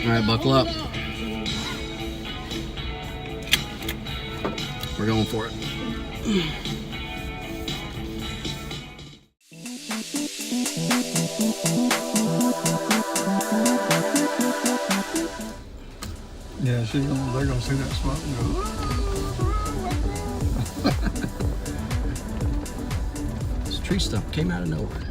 All right, buckle up. We're going for it. Yeah, they're gonna see that smoke and go. This tree stuff came out of nowhere.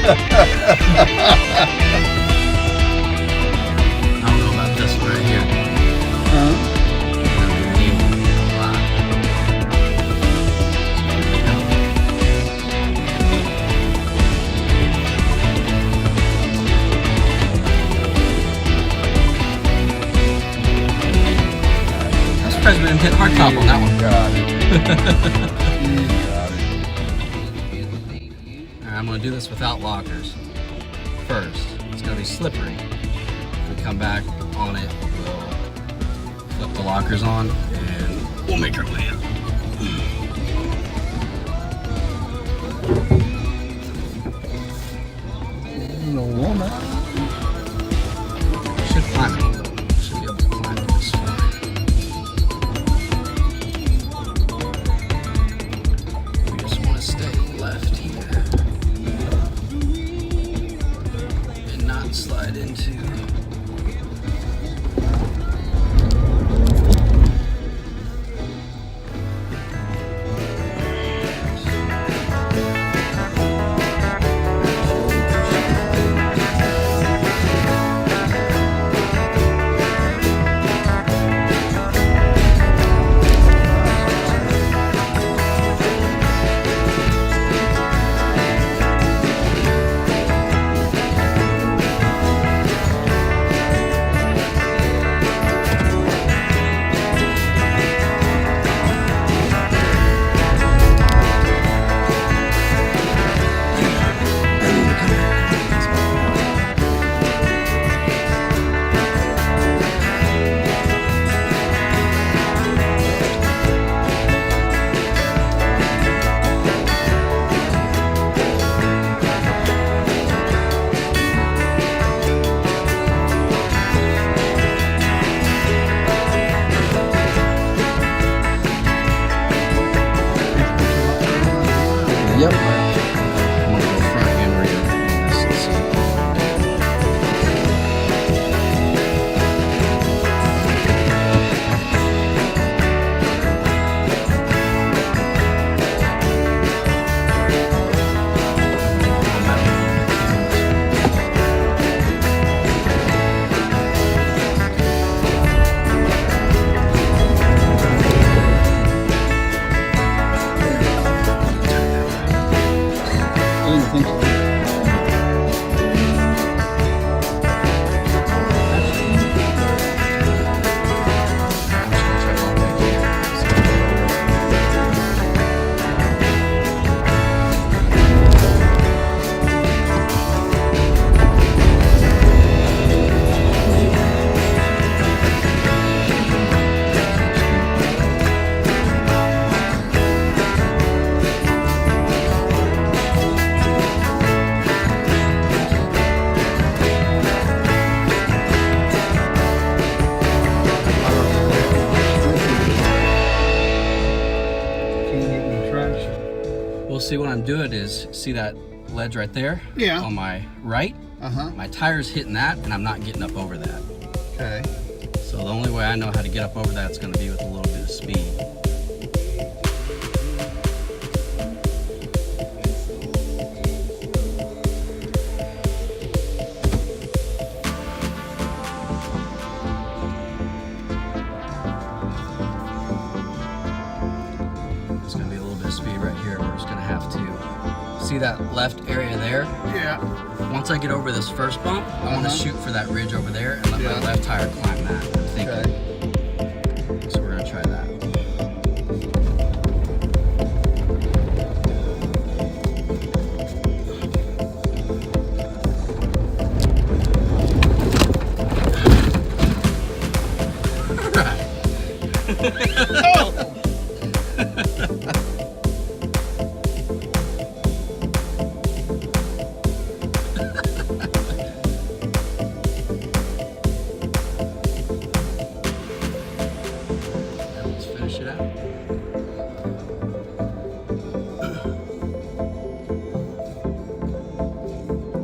I don't know about this one right here. I'm surprised we didn't hit hardtop on that one. Got it. You got it. Alright, I'm going to do this without lockers. First, it's going to be slippery. If we come back on it, we'll flip the lockers on and we'll make our way up. No woman. Should climb it though. Should be able to climb it this far. We just want to stay left here and not slide into. Yep. I'm gonna go front and rear on this and see. I didn't think so. Can't get any traction. We'll see what I'm doing is see that ledge right there? Yeah. On my right? Uh-huh. My tire's hitting that and I'm not getting up over that. Okay. So the only way I know how to get up over that is going to be with a little bit of speed. There's going to be a little bit of speed right here. We're just going to have to see that left area there. Yeah. Once I get over this first bump, I want to shoot for that ridge over there and let Yeah. my left tire climb that. I'm thinking. Okay. So we're going to try that. Let's finish it out.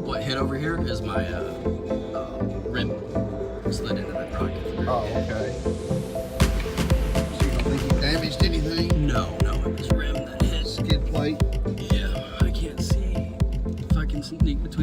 What hit over here is my rim. Slid into that rock. Oh, okay. So you don't think you damaged anything? No, it was rim that hit. Skid plate? Yeah, I can't see if I can sneak between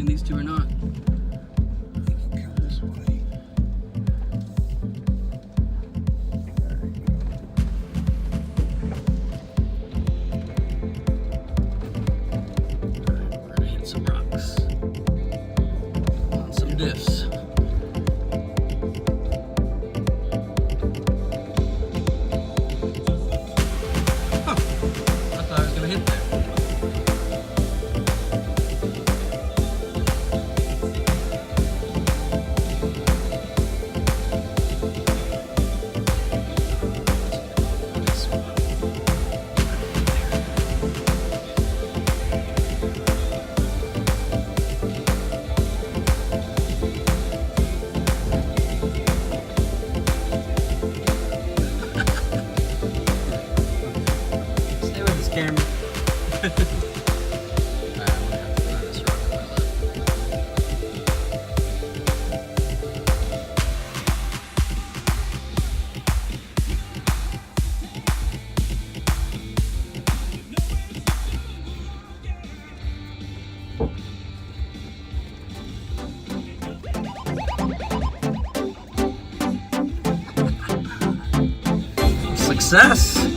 Success!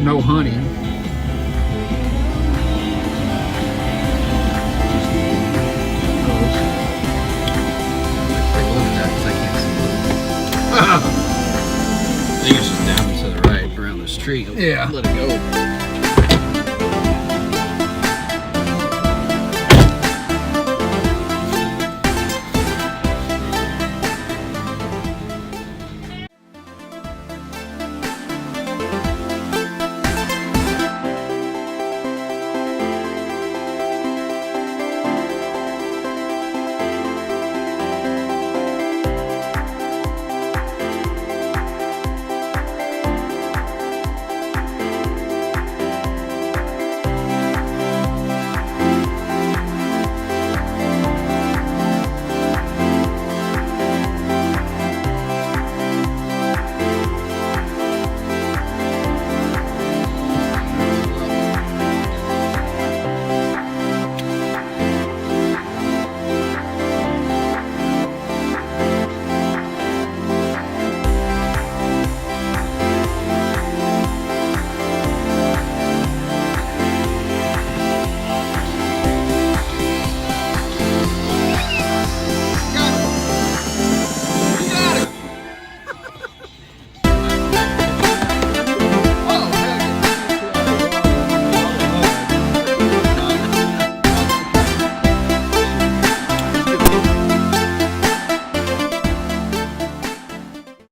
No honey. Take a look at that because I can't see it. I think it's just down and to the right around this tree. Yeah. Let it go.